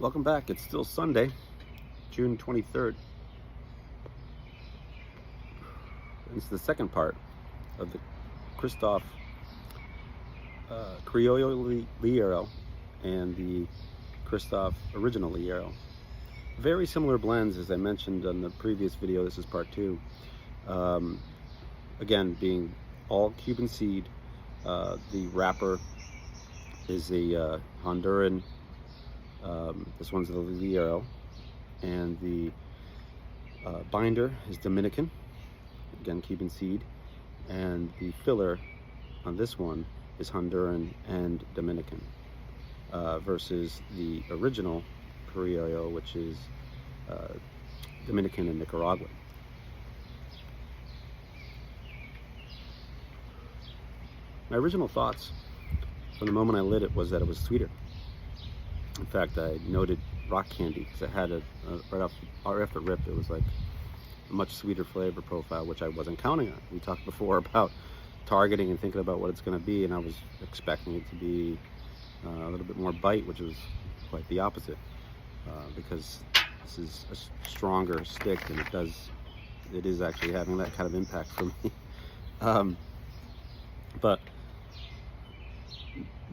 Welcome back. It's still Sunday, June 23rd. It's the second part of the Kristoff Criollo Ligero and the Kristoff Original Ligero. Very similar blends, as I mentioned on the previous video. This is part two. Again, being all Cuban seed. The wrapper is a Honduran. This one's the Ligero, and the binder is Dominican, again Cuban seed, and the filler on this one is Honduran and Dominican, versus the original Criollo, which is Dominican and Nicaraguan. My original thoughts from the moment I lit it was that it was sweeter. In fact, I noted rock candy because it had right off the rip, it was like a much sweeter flavor profile, which I wasn't counting on. We talked before about targeting and thinking about what it's going to be, and I was expecting it to be a little bit more bite, which was quite the opposite, because this is a stronger stick, and it is actually having that kind of impact for me. But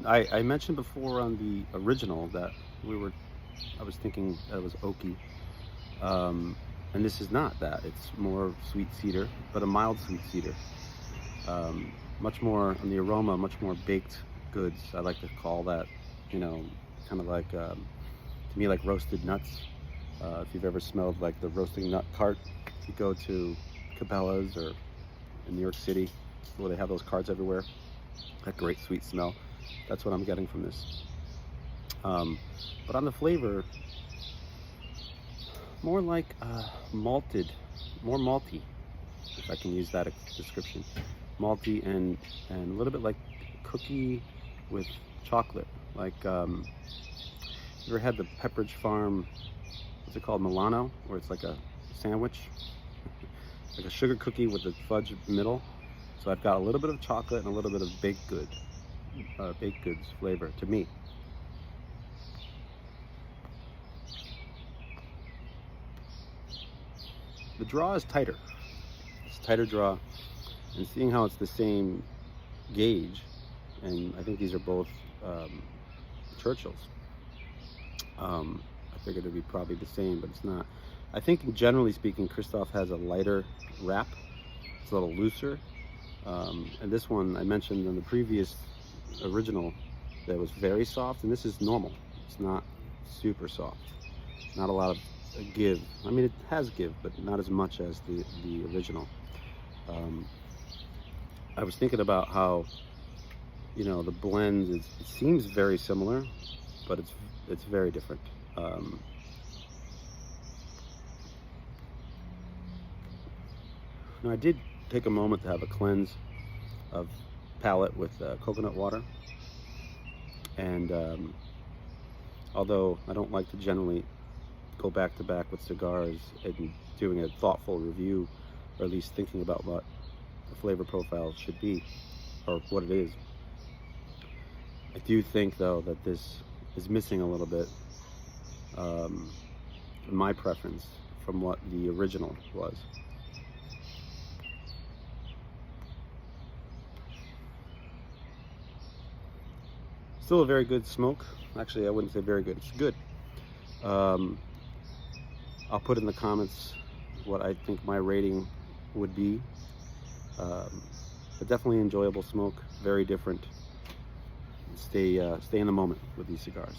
I mentioned before on the original that I was thinking that it was oaky, and this is not that. It's more sweet cedar, but a mild sweet cedar. Much more on the aroma, much more baked goods. I like to call that, kind of like, to me, like roasted nuts. If you've ever smelled like the roasting nut cart, if you go to Cabela's or in New York City, where they have those carts everywhere, that great sweet smell. That's what I'm getting from this. But on the flavor, more like malted, more malty, if I can use that description. Malty and a little bit like cookie with chocolate. Like, you ever had the Pepperidge Farm, what's it called, Milano, where it's like a sandwich? Like a sugar cookie with the fudge in the middle. So I've got a little bit of chocolate and a little bit of baked goods flavor to me. The draw is tighter. It's a tighter draw, and seeing how it's the same gauge, and I think these are both Churchills. I figured it'd be probably the same, but it's not. I think generally speaking, Kristoff has a lighter wrap. It's a little looser. And this one I mentioned in the previous original that it was very soft, and this is normal. It's not super soft. Not a lot of give. I mean, it has give, but not as much as the original. I was thinking about how, the blend it seems very similar, but it's very different. Now, I did take a moment to have a cleanse of palate with coconut water, and although I don't like to generally go back to back with cigars and doing a thoughtful review, or at least thinking about what the flavor profile should be or what it is, I do think though that this is missing a little bit, in my preference, from what the original was. Still a very good smoke. Actually, I wouldn't say very good. It's good. I'll put in the comments what I think my rating would be. But definitely enjoyable smoke. Very different. Stay in the moment with these cigars.